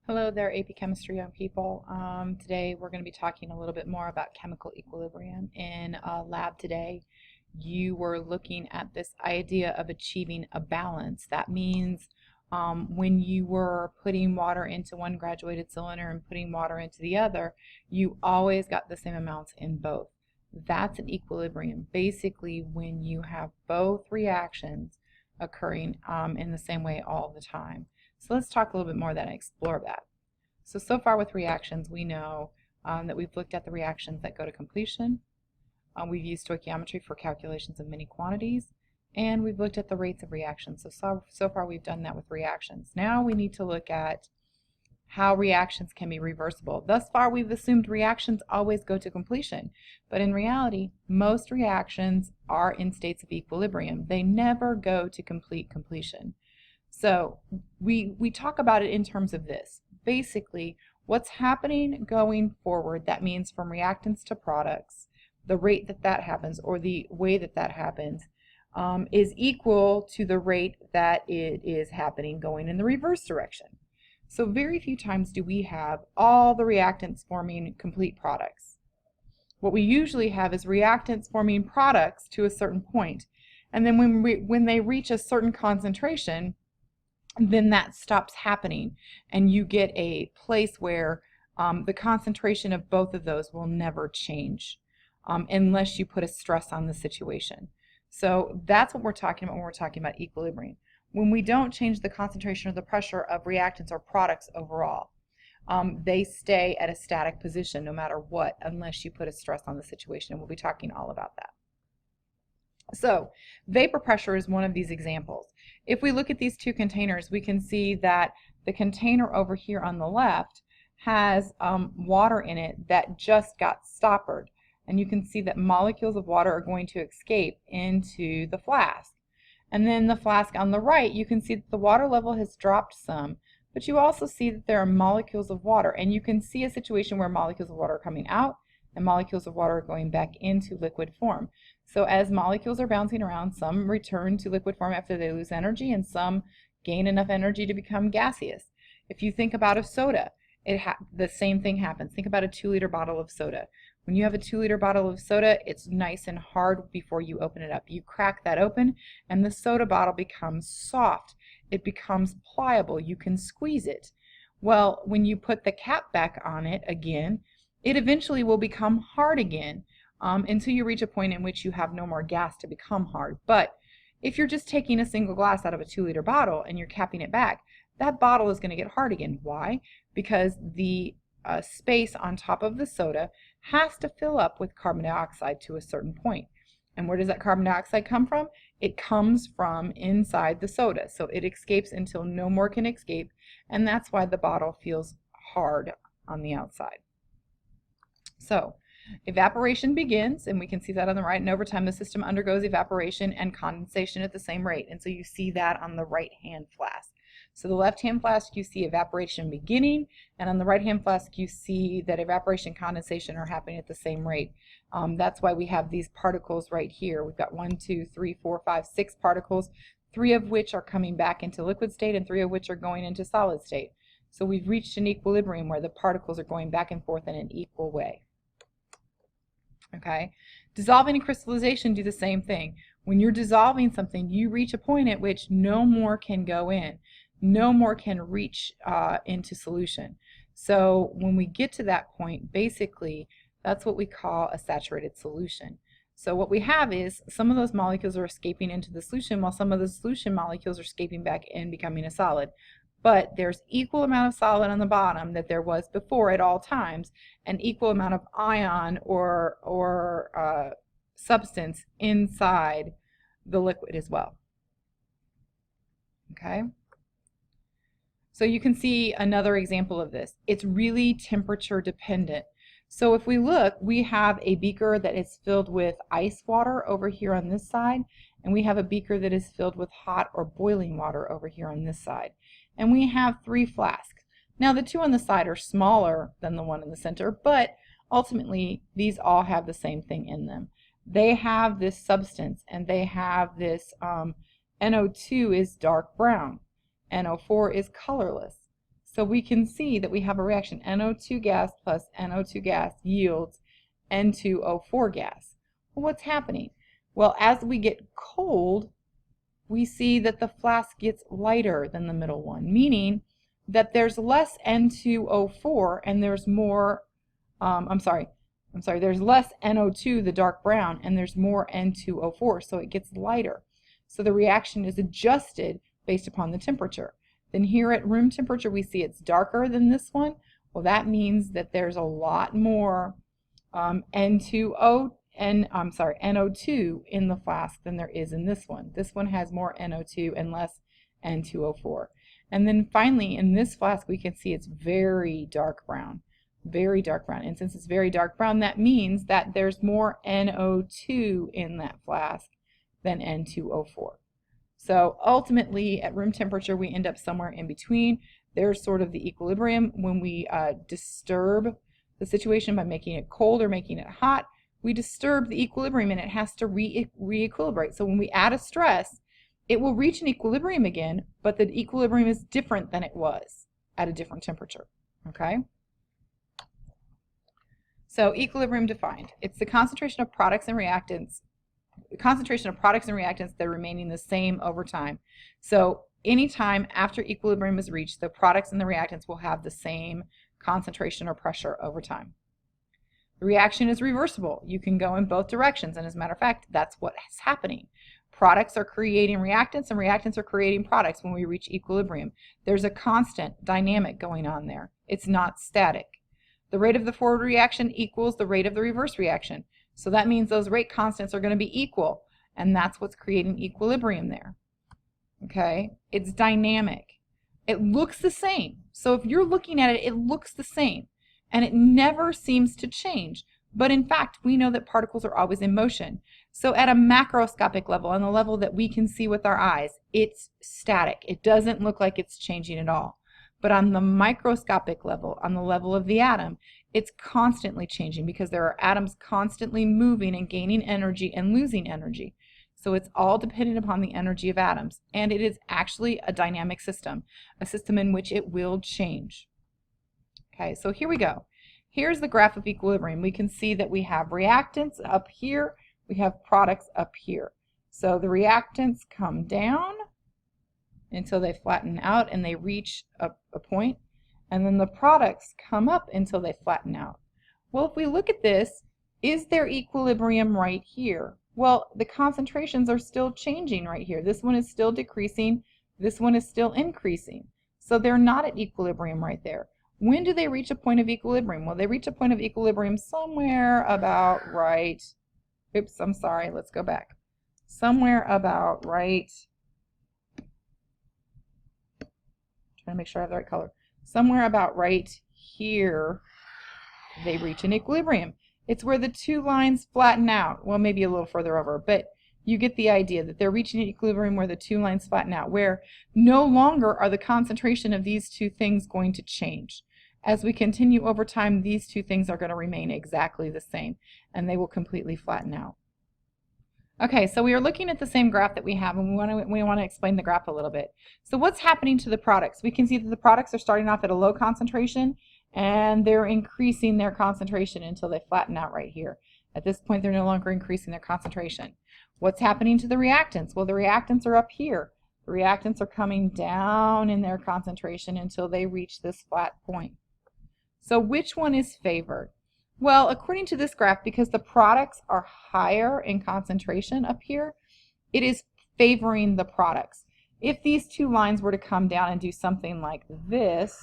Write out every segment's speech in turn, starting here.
Hello there, AP Chemistry young people. Today we're going to be talking a little bit more about chemical equilibrium. In lab today, you were looking at this idea of achieving a balance. That means when you were putting water into one graduated cylinder and putting water into the other, you always got the same amounts in both. That's an equilibrium. Basically, when you have both reactions occurring in the same way all the time. So let's talk a little bit more of that and explore that. So far with reactions, we know that we've looked at the reactions that go to completion. We've used stoichiometry for calculations of many quantities, and we've looked at the rates of reactions. So far we've done that with reactions. Now we need to look at how reactions can be reversible. Thus far we've assumed reactions always go to completion, but in reality most reactions are in states of equilibrium. They never go to complete completion. So we talk about it in terms of this. Basically, what's happening going forward, that means from reactants to products, the rate that happens, or the way that happens, is equal to the rate that it is happening going in the reverse direction. So very few times do we have all the reactants forming complete products. What we usually have is reactants forming products to a certain point, and then when they reach a certain concentration, then that stops happening, and you get a place where the concentration of both of those will never change unless you put a stress on the situation. So that's what we're talking about when we're talking about equilibrium. When we don't change the concentration or the pressure of reactants or products overall, they stay at a static position no matter what, unless you put a stress on the situation, and we'll be talking all about that. So vapor pressure is one of these examples. If we look at these two containers, we can see that the container over here on the left has water in it that just got stoppered. And you can see that molecules of water are going to escape into the flask. And then the flask on the right, you can see that the water level has dropped some, but you also see that there are molecules of water. And you can see a situation where molecules of water are coming out and molecules of water are going back into liquid form. So as molecules are bouncing around, some return to liquid form after they lose energy, and some gain enough energy to become gaseous. If you think about a soda, the same thing happens. Think about a 2-liter bottle of soda. When you have a 2-liter bottle of soda, it's nice and hard before you open it up. You crack that open, and the soda bottle becomes soft. It becomes pliable. You can squeeze it. Well, when you put the cap back on it again, it eventually will become hard again until you reach a point in which you have no more gas to become hard. But if you're just taking a single glass out of a 2-liter bottle and you're capping it back, that bottle is going to get hard again. Why? Because the space on top of the soda has to fill up with carbon dioxide to a certain point. And where does that carbon dioxide come from? It comes from inside the soda. So it escapes until no more can escape, and that's why the bottle feels hard on the outside. So evaporation begins, and we can see that on the right, and over time the system undergoes evaporation and condensation at the same rate, and so you see that on the right hand flask. So the left hand flask you see evaporation beginning, and on the right hand flask you see that evaporation and condensation are happening at the same rate. That's why we have these particles right here. We've got 1, 2, 3, 4, 5, 6 particles, 3 of which are coming back into liquid state and 3 of which are going into solid state. So we've reached an equilibrium where the particles are going back and forth in an equal way. Okay, dissolving and crystallization do the same thing. When you're dissolving something, you reach a point at which no more can go in, no more can reach into solution. So when we get to that point, basically that's what we call a saturated solution. So what we have is some of those molecules are escaping into the solution, while some of the solution molecules are escaping back and becoming a solid. But there's equal amount of solid on the bottom that there was before at all times, and equal amount of ion or substance inside the liquid as well. Okay? So you can see another example of this. It's really temperature dependent. So if we look, we have a beaker that is filled with ice water over here on this side, and we have a beaker that is filled with hot or boiling water over here on this side. And we have 3 flasks. Now the 2 on the side are smaller than the one in the center, but ultimately these all have the same thing in them. They have this substance, and they have this NO2 is dark brown. NO4 is colorless. So we can see that we have a reaction. NO2 gas plus NO2 gas yields N2O4 gas. Well, what's happening? Well, as we get cold, we see that the flask gets lighter than the middle one, meaning that there's less N2O4 and there's more, there's less NO2, the dark brown, and there's more N2O4, so it gets lighter. So the reaction is adjusted based upon the temperature. Then here at room temperature, we see it's darker than this one. Well, that means that there's a lot more NO2 in the flask than there is in this one. This one has more NO2 and less N2O4. And then finally, in this flask, we can see it's very dark brown. Very dark brown. And since it's very dark brown, that means that there's more NO2 in that flask than N2O4. So ultimately, at room temperature, we end up somewhere in between. There's sort of the equilibrium. When we disturb the situation by making it cold or making it hot, we disturb the equilibrium and it has to re-equilibrate. So when we add a stress, it will reach an equilibrium again, but the equilibrium is different than it was at a different temperature. Okay? So equilibrium defined. It's the concentration of products and reactants that are remaining the same over time. So anytime after equilibrium is reached, the products and the reactants will have the same concentration or pressure over time. The reaction is reversible. You can go in both directions, and as a matter of fact, that's what is happening. Products are creating reactants, and reactants are creating products when we reach equilibrium. There's a constant dynamic going on there. It's not static. The rate of the forward reaction equals the rate of the reverse reaction. So that means those rate constants are going to be equal, and that's what's creating equilibrium there. Okay? It's dynamic. It looks the same. So if you're looking at it, it looks the same, and it never seems to change. But in fact, we know that particles are always in motion. So at a macroscopic level, on the level that we can see with our eyes, it's static. It doesn't look like it's changing at all. But on the microscopic level, on the level of the atom, it's constantly changing because there are atoms constantly moving and gaining energy and losing energy. So it's all dependent upon the energy of atoms. And it is actually a dynamic system, a system in which it will change. Okay, so here we go. Here's the graph of equilibrium. We can see that we have reactants up here, we have products up here. So the reactants come down until they flatten out and they reach a point, and then the products come up until they flatten out. Well, if we look at this, is there equilibrium right here? Well, the concentrations are still changing right here. This one is still decreasing, this one is still increasing. So they're not at equilibrium right there. When do they reach a point of equilibrium? Well, they reach a point of equilibrium somewhere about right, oops, I'm sorry, let's go back. Somewhere about right, trying to make sure I have the right color. Somewhere about right here, they reach an equilibrium. It's where the two lines flatten out. Well, maybe a little further over, but you get the idea that they're reaching an equilibrium where the two lines flatten out, where no longer are the concentration of these two things going to change. As we continue over time, these two things are going to remain exactly the same, and they will completely flatten out. Okay, so we are looking at the same graph that we have, and we want to explain the graph a little bit. So what's happening to the products? We can see that the products are starting off at a low concentration, and they're increasing their concentration until they flatten out right here. At this point, they're no longer increasing their concentration. What's happening to the reactants? Well, the reactants are up here. The reactants are coming down in their concentration until they reach this flat point. So which one is favored? Well, according to this graph, because the products are higher in concentration up here, it is favoring the products. If these two lines were to come down and do something like this,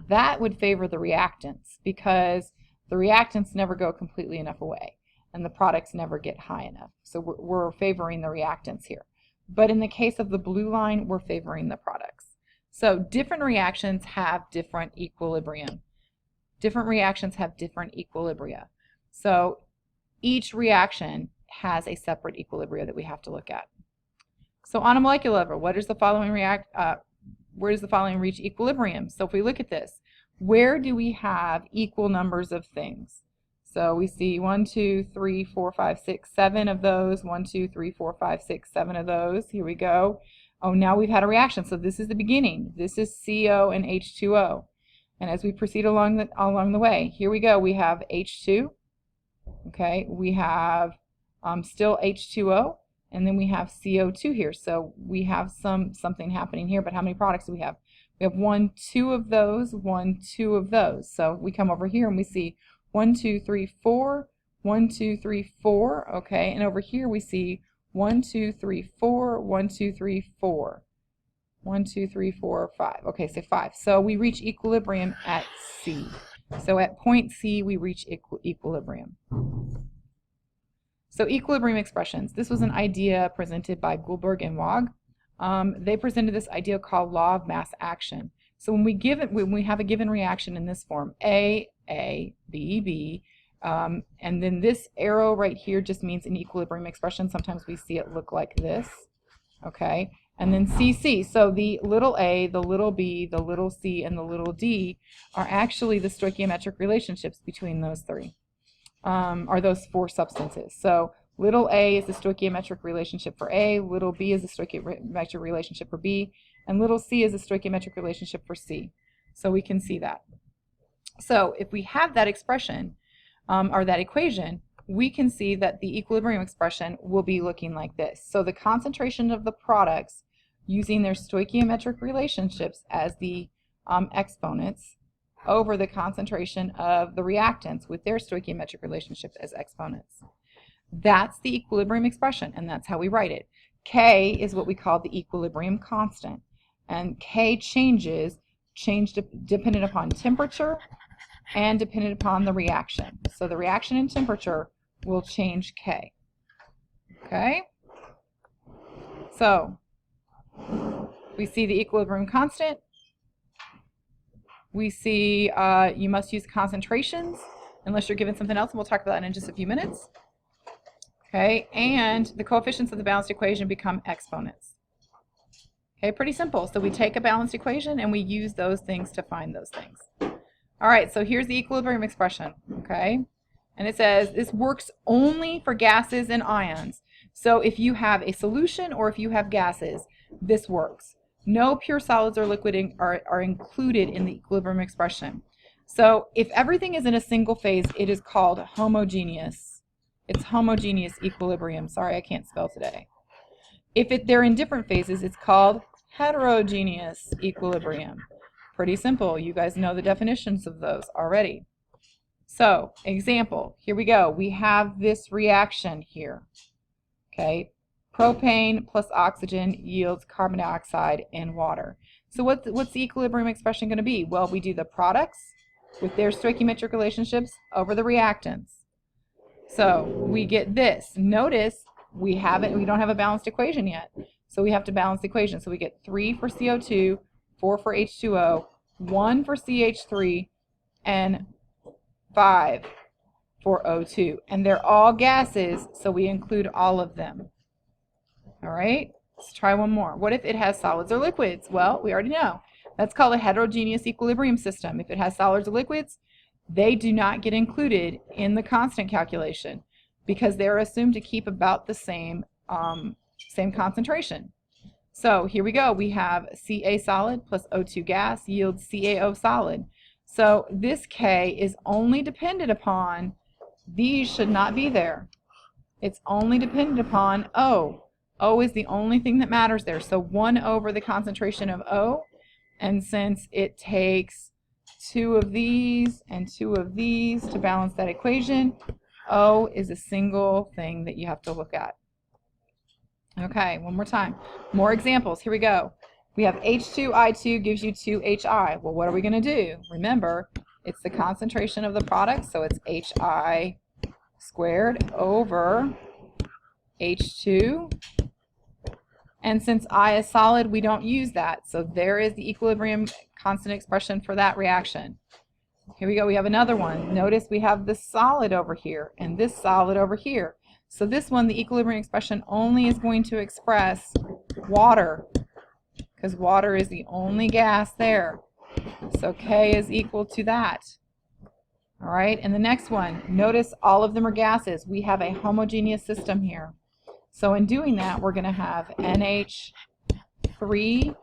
that would favor the reactants because the reactants never go completely enough away and the products never get high enough. So we're favoring the reactants here. But in the case of the blue line, we're favoring the products. So different reactions have different equilibrium. Different reactions have different equilibria. So each reaction has a separate equilibria that we have to look at. So on a molecular level, where does the following reach equilibrium? So if we look at this, where do we have equal numbers of things? So we see 1, 2, 3, 4, 5, 6, 7 of those. 1, 2, 3, 4, 5, 6, 7 of those. Here we go. Oh, now we've had a reaction. So this is the beginning. This is CO and H2O. And as we proceed along the way, here we go. We have H2. Okay, we have still H2O, and then we have CO2 here. So we have something happening here. But how many products do we have? We have 1, 2 of those, 1, 2 of those. So we come over here and we see 1, 2, 3, 4, 1, 2, 3, 4. Okay, and over here we see 1, 2, 3, 4, 1, 2, 3, 4. 1, 2, 3, 4, 5. Okay, so 5. So we reach equilibrium at C. So at point C, we reach equilibrium. So equilibrium expressions. This was an idea presented by Goldberg and Wog. They presented this idea called law of mass action. So when we have a given reaction in this form, A, B, and then this arrow right here just means an equilibrium expression. Sometimes we see it look like this. Okay. And then CC, so the little a, the little b, the little c, and the little d are actually the stoichiometric relationships between those three, or those four substances. So little a is the stoichiometric relationship for A, little b is the stoichiometric relationship for B, and little c is the stoichiometric relationship for C. So we can see that. So if we have that expression, or that equation, we can see that the equilibrium expression will be looking like this. So the concentration of the products using their stoichiometric relationships as the exponents over the concentration of the reactants with their stoichiometric relationships as exponents. That's the equilibrium expression, and that's how we write it. K is what we call the equilibrium constant, and K change dependent upon temperature and dependent upon the reaction. So the reaction and temperature will change K. Okay? So we see the equilibrium constant. We see you must use concentrations unless you're given something else, and we'll talk about that in just a few minutes. Okay, and the coefficients of the balanced equation become exponents. Okay, pretty simple. So we take a balanced equation and we use those things to find those things. All right, so here's the equilibrium expression, okay? And it says this works only for gases and ions. So if you have a solution or if you have gases, this works. No pure solids or liquid are included in the equilibrium expression. So if everything is in a single phase, it is called homogeneous. It's homogeneous equilibrium. Sorry, I can't spell today. If they're in different phases, it's called heterogeneous equilibrium. Pretty simple. You guys know the definitions of those already. So, example, here we go. We have this reaction here. Okay, propane plus oxygen yields carbon dioxide and water. So what's the equilibrium expression going to be? Well, we do the products with their stoichiometric relationships over the reactants. So we get this. Notice we don't have a balanced equation yet. So we have to balance the equation. So we get 3 for CO2, 4 for H2O, 1 for CH3, and 5 for O2. And they're all gases, so we include all of them. All right, let's try one more. What if it has solids or liquids? Well, we already know. That's called a heterogeneous equilibrium system. If it has solids or liquids, they do not get included in the constant calculation because they're assumed to keep about the same concentration. So here we go. We have Ca solid plus O2 gas yields CaO solid. So this K is only dependent upon, these should not be there. It's only dependent upon O. O is the only thing that matters there. So 1 over the concentration of O, and since it takes 2 of these and 2 of these to balance that equation, O is a single thing that you have to look at. Okay, one more time. More examples. Here we go. We have H2I2 gives you 2HI. Well, what are we going to do? Remember, it's the concentration of the product, so it's HI squared over H2. And since I is solid, we don't use that. So there is the equilibrium constant expression for that reaction. Here we go. We have another one. Notice we have this solid over here and this solid over here. So this one, the equilibrium expression only is going to express water because water is the only gas there. So K is equal to that. All right, and the next one, notice all of them are gases. We have a homogeneous system here. So in doing that, we're going to have NH 3